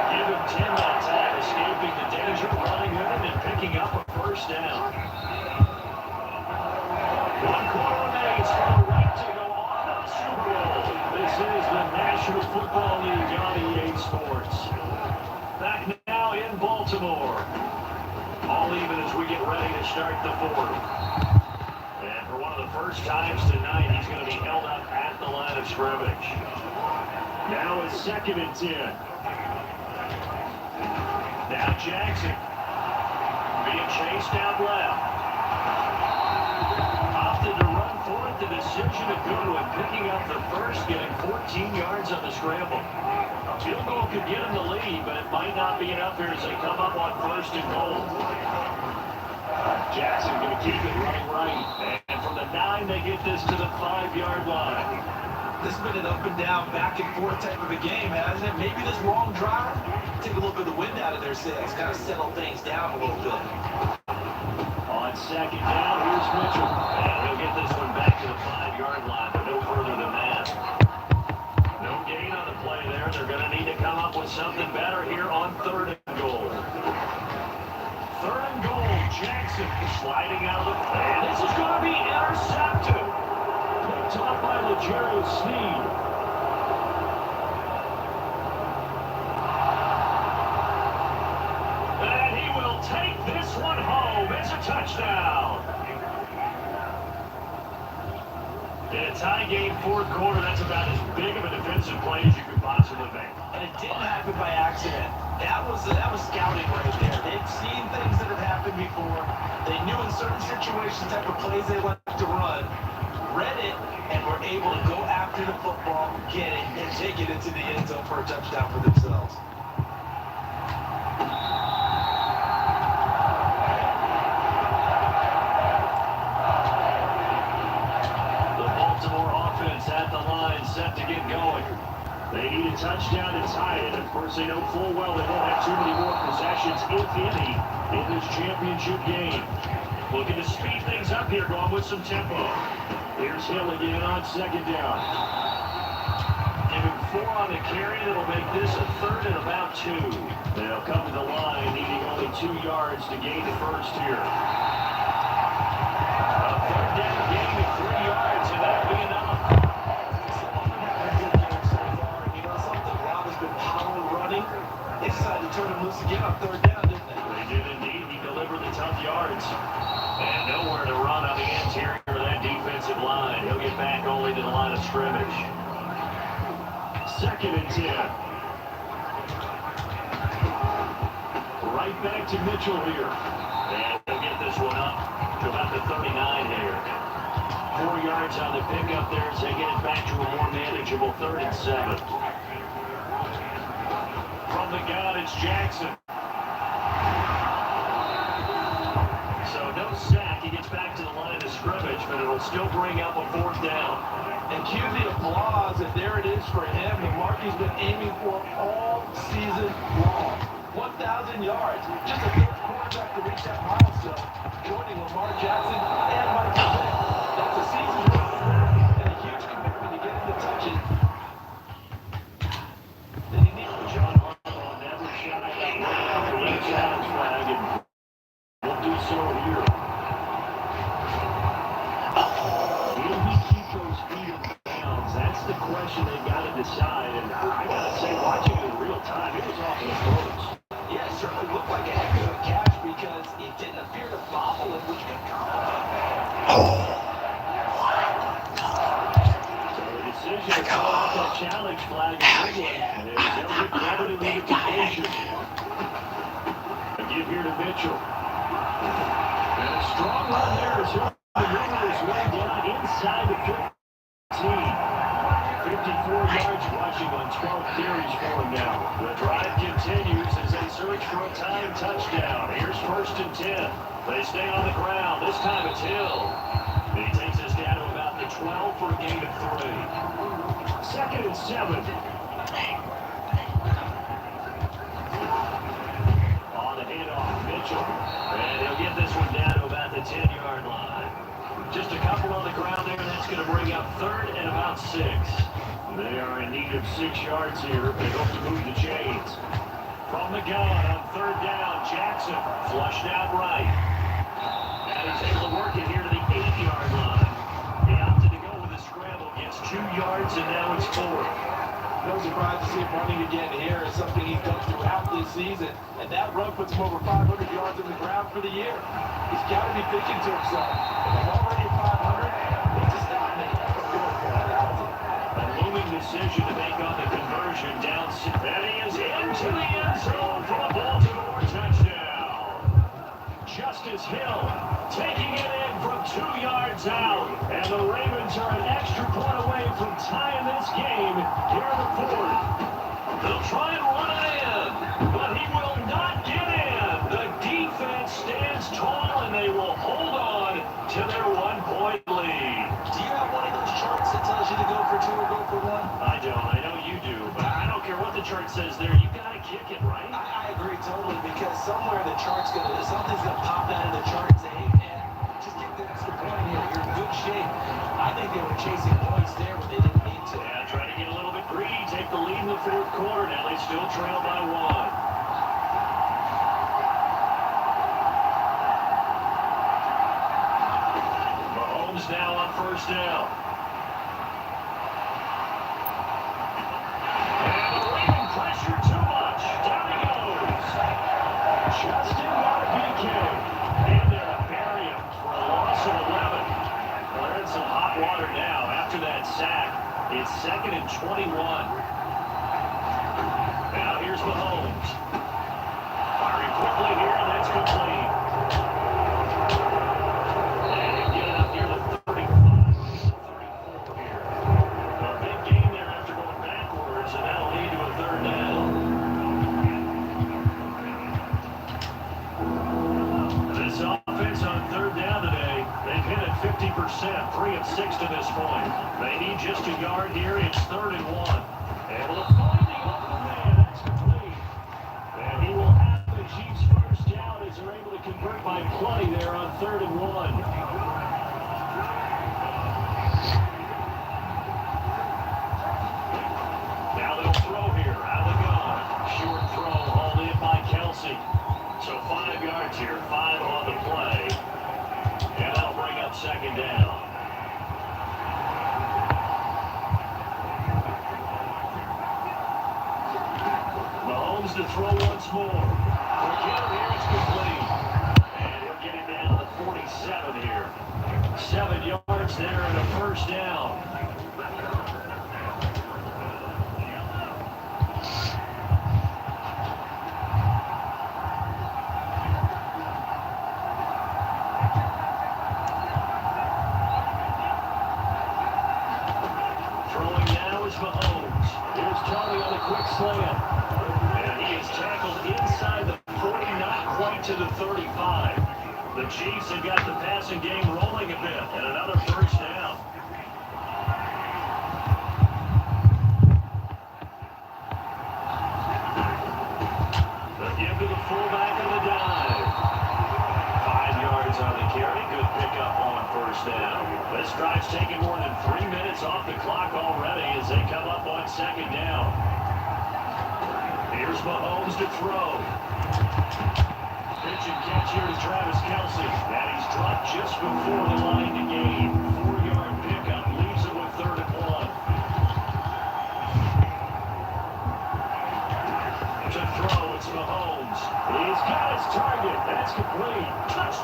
Give him 10 that time, escaping the danger, running with him, and picking up a first down. 1 quarter remains for the right to go on to the Super Bowl. This is the National Football League on EA Sports. Back now in Baltimore. All even as we get ready to start the 4th. And for one of the first times tonight, he's going to be held up at the line of scrimmage. Now it's 2nd and 10. Now Jackson. Being chased out left. Opted to run for it. The decision to go to him, picking up the first, getting 14 yards on the scramble. A field goal could get him the lead, but it might not be enough here as they come up on 1st and goal. Jackson going to keep it running right. And from the 9, they get this to the 5-yard line. This has been an up and down, back and forth type of a game, hasn't it? Maybe this long drive, take a little bit of the wind out of their sails, kind of settle things down a little bit. On 2nd down, here's Mitchell. And he'll get this one back to the 5-yard line, but no further than that. No gain on the play there. They're going to need to come up with something better here on 3rd and goal. 3rd and goal, Jackson sliding out of the play. And this is going to be intercepted. Picked off by Legero Sneed. And he will take this one home. It's a touchdown. In a tie game, 4th quarter, that's about as big of a defensive play as you could possibly make. And it didn't happen by accident. That was scouting right there. They've seen things that have happened before. They knew in certain situations type of plays they like to run, read it, and were able to go after the football, get it, and take it into the end zone for a touchdown for themselves. The Baltimore offense at the line, set to get going. They need a touchdown to tie it. Of course, they know full well they won't have too many more possessions, if any, in this championship game. Looking to speed things up here, going with some tempo. Here's Hill again on 2nd down. Give him 4 on the carry. That'll make this a 3rd and about 2. They'll come to the line, needing only 2 yards to gain the first here. A 3rd down gain of 3 yards, and that'll be enough. They decided to turn him loose again on 3rd down, didn't they? They did indeed. He delivered the tough yards. And nowhere to run on the interior of that defensive line. He'll get back only to the line of scrimmage. 2nd and 10. Right back to Mitchell here. And he'll get this one up to about the 39 here. 4 yards on the pickup there as they get it back to a more manageable 3rd and 7. From the gun, it's Jackson. So no sack. He gets back to the line of scrimmage, but it'll still bring up a 4th down. And cue the applause, and there it is for him. The mark he's been aiming for all season long. 1,000 yards. Just a 3rd quarterback to reach that milestone. Joining Lamar Jackson and Michael Vick. That's a season and a huge commitment to get him the touches. John Harbaugh never shot that way out the left side flag, and we'll do so here a fear to bobble him, which could complicate things. So the decision to throw out that challenge flag is England, and they'll get credited with the conversion. A give here to Mitchell. And a strong run there as he'll maneuver his way down inside the 15. 54 yards rushing on 12 carries for him now. The drive continues as they search for a time touchdown. Here's 1st and 10. They stay on the ground. This time it's Hill. He takes us down to about the 12 for a gain of 3. 2nd and 7. On the handoff, Mitchell. And he'll get this one down to about the 10-yard line. Just a couple on the ground there. That's going to bring up 3rd and about 6. They are in need of 6 yards here. They hope to move the chains. From the gun on 3rd down, Jackson flushed out right. And he's able to work it here to the 8-yard line. He opted to go with a scramble, gets 2 yards, and now it's 4. No surprise to see him running again here. It's something he's done throughout this season. And that run puts him over 500 yards on the ground for the year. He's got to be thinking to himself, if I'm already at 500, what's to stop me? A looming decision to make on the conversion down. And he is into the end zone for the Baltimore touchdown. Justice Hill taking it in from 2 yards out. And the Ravens are an extra point away from tying this game here in the 4th. They'll try and run it in, but he will not get in. The defense stands tall, and they will hold on to their 1-point lead. Do you have one of those charts that tells you to go for 2 or go for 1? I don't. I know you do, but I don't care what the chart says there. You got to kick it, right? I agree totally, because somewhere the chart's something's gonna pop out of the chart and say, hey man, just get the extra point here. You're in good shape. I think they were chasing points there when they didn't need to. Yeah, trying to get a little bit greedy, take the lead in the 4th quarter. Now they still trail by 1. Mahomes now on 1st down. And the Raven pressure too much. Down he goes. Justin got a PK. In there to bury him for a loss of 11. Well, they're in some hot water now after that sack. It's 2nd and 21. Now here's Mahomes. Firing quickly here, and that's complete. And he'll get it up near the 35. 34 here. A big game there after going backwards, and that'll lead to a 3rd down. This offense on 3rd down today, they've hit it 50%, 3 of 6 to this point. They need just a yard here. It's 3rd and 1. Able to find the open man. That's complete. And he will have the Chiefs' 1st down as they're able to convert by plenty there on 3rd and 1. Now they'll throw here. Out of the gun. Short throw hauled in by Kelsey. So 5 yards here. 5 on the play. And that'll bring up 2nd down. Mahomes to throw once more. Again, here it's complete. And he'll get it down to 47 here. 7 yards there and a 1st down. Throwing now is Mahomes. Here's Tony on the quick slant. And he is tackled inside the 40, not quite to the 35. The Chiefs have got the passing game rolling a bit, and another 1st down. The give to the fullback and the dive. 5 yards on the carry. Good pickup on 1st down. This drive's taking more than 3 minutes off the clock already as they come up on 2nd down. Here's Mahomes to throw. Pitch and catch here is Travis Kelsey. And he's dropped just before the line to gain. 4-yard pickup leaves it with 3rd and 1. To throw, it's Mahomes. He's got his target. That's complete. Touchdown.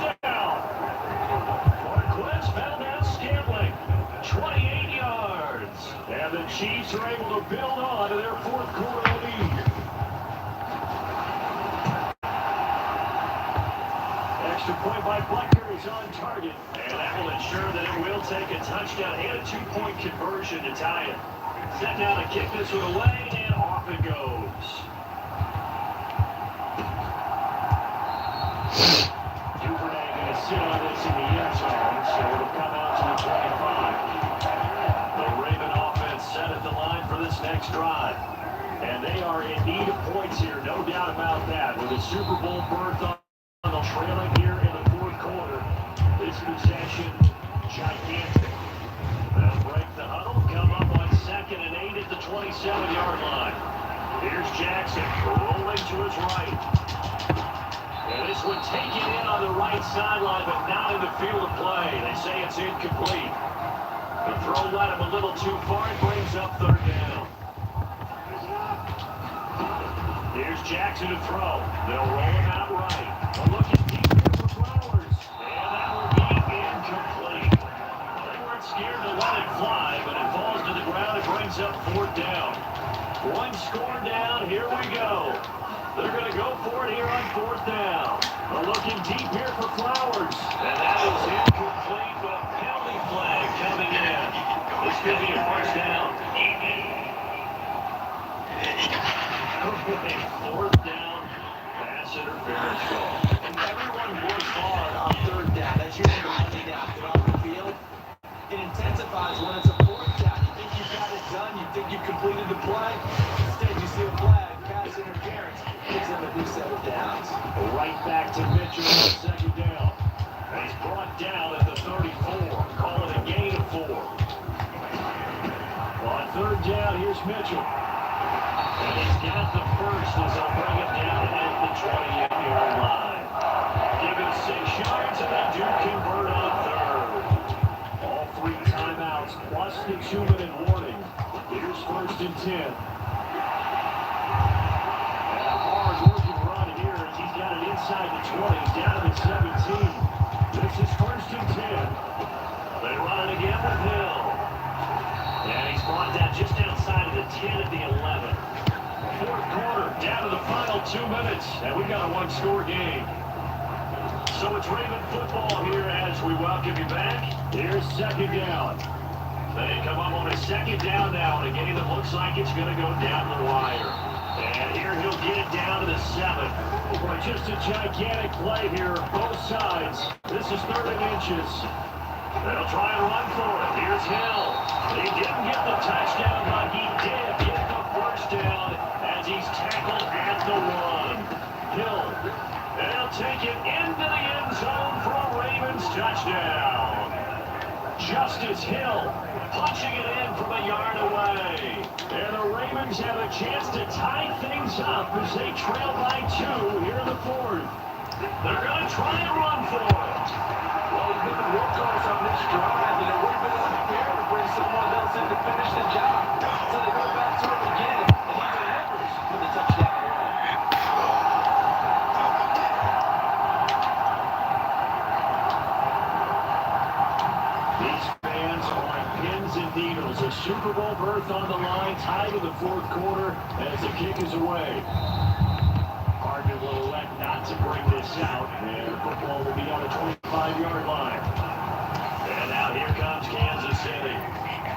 Chiefs are able to build on to their fourth quarter lead. Extra point by Butker is on target. And that will ensure that it will take a touchdown and a two-point conversion to tie it. Set down to kick this one away, and off it goes. Duvernay going to sit on this in the end zone, so it'll come out to the 25. The Raven offense set at the line for this next drive. And they are in need of points here, no doubt about that. With a Super Bowl berth on the trailing here in the fourth quarter. This possession, gigantic. They'll break the huddle, come up on 2nd and 8 at the 27-yard line. Here's Jackson rolling to his right. And this one taken in on the right sideline, but not in the field of play. They say it's incomplete. The throw led him a little too far. It brings up 3rd down. Here's Jackson to throw. They'll roll him out right. A look at deep here for Flowers. And that will be incomplete. They weren't scared to let it fly, but it falls to the ground. It brings up 4th down. One score down. Here we go. They're going to go for it here on 4th down. They're looking deep here for Flowers. And that is incomplete, but a penalty flag coming in. This could be a 1st down. 4th down. Pass interference call. And everyone works hard on 3rd down. That's usually the money down. Get off the field. It intensifies when it's a 4th down. You think you've got it done. You think you've completed the play. Instead, you see a flag. Pass interference. Gives them a new set of downs. Right back to Mitchell on 2nd down. And he's brought down at the 34. Call it a gain of 4. On 3rd down, here's Mitchell. And he's got the first as they'll bring it down at the 28-yard line. Give it 6 yards, and they do convert on 3rd. All 3 timeouts plus the 2-minute warning. Here's 1st and 10. And a hard-working run here as he's got it inside the 20, down to the 17. This is 1st and 10. They run it again with Hill. And he's brought down just outside of the 10 at the 11. 4th quarter, down to the final 2 minutes, and we've got a 1-score game. So it's Raven football here as we welcome you back. Here's 2nd down. They come up on a 2nd down now in a game that looks like it's going to go down the wire. And here he'll get it down to the 7. Boy, just a gigantic play here, both sides. This is 3rd and inches. They'll try and run for it. Here's Hill. He didn't get the touchdown, but he did get the 1st down as he's tackled at the 1. Hill. And he'll take it into the end zone for a Ravens touchdown. Justice Hill punching it in from a yard away. And the Ravens have a chance to tie things up as they trail by 2 here in the 4th. They're going to try and run for it. Well, he's been the workhorse on this drive, and it would have been unfair to bring someone else in to finish the job. So they go back to him again, and he delivers for the touchdown run. These fans are like pins and needles. A Super Bowl berth on the line, tied in the 4th quarter as the kick is away. Hardman will elect not to bring this out, and football will be on the 25-yard line. And now here comes Kansas City.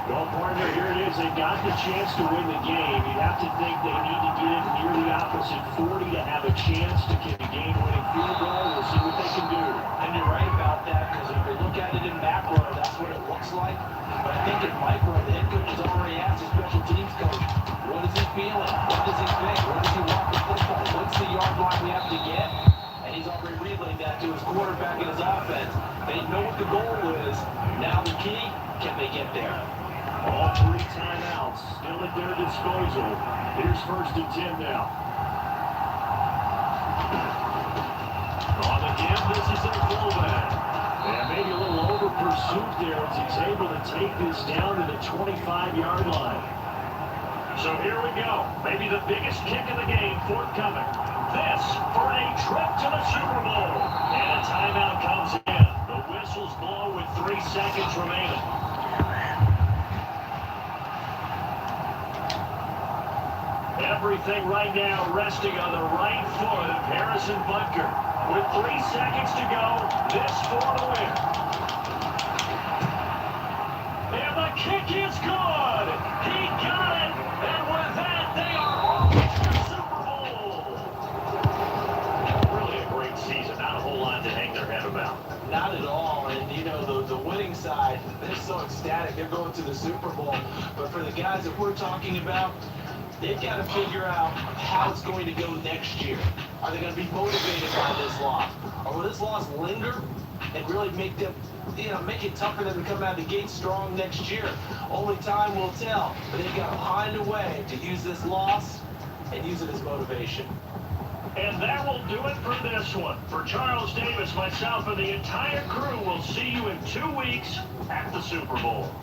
Well, partner, here it is. They got the chance to win the game. You'd have to think they need to get it near the opposite 40 to have a chance to kick a game-winning field goal. We'll see what they can do. And you're right about that, because if you look at it in macro, that's what it looks like. But I think in micro, the head coach has already asked his special teams coach, what is he feeling? What does he think? Where does he want the football? What's the yard line we have to get? And he's already relayed that to his quarterback and his offense. They know what the goal is. Now the key, can they get there? All 3 timeouts still at their disposal. Here's 1st and 10 now. On the give, this is their fullback. And maybe a little over pursuit there as he's able to take this down to the 25-yard line. So here we go. Maybe the biggest kick of the game forthcoming. This for a trip to the Super Bowl. And a timeout comes in. The whistles blow with 3 seconds remaining. everything right now resting on the right foot of Harrison Butker. With 3 seconds to go, this for the win. And the kick is good. He got it. And with that, they are off to the Super Bowl. Really a great season. Not a whole lot to hang their head about. Not at all. And, you know, the winning side, they're so ecstatic. They're going to the Super Bowl. But for the guys that we're talking about, they've got to figure out how it's going to go next year. Are they going to be motivated by this loss? Or will this loss linger and really make them, make it tough for them to come out of the gate strong next year? Only time will tell. But they've got to find a way to use this loss and use it as motivation. And that will do it for this one. For Charles Davis, myself, and the entire crew, we'll see you in 2 weeks at the Super Bowl.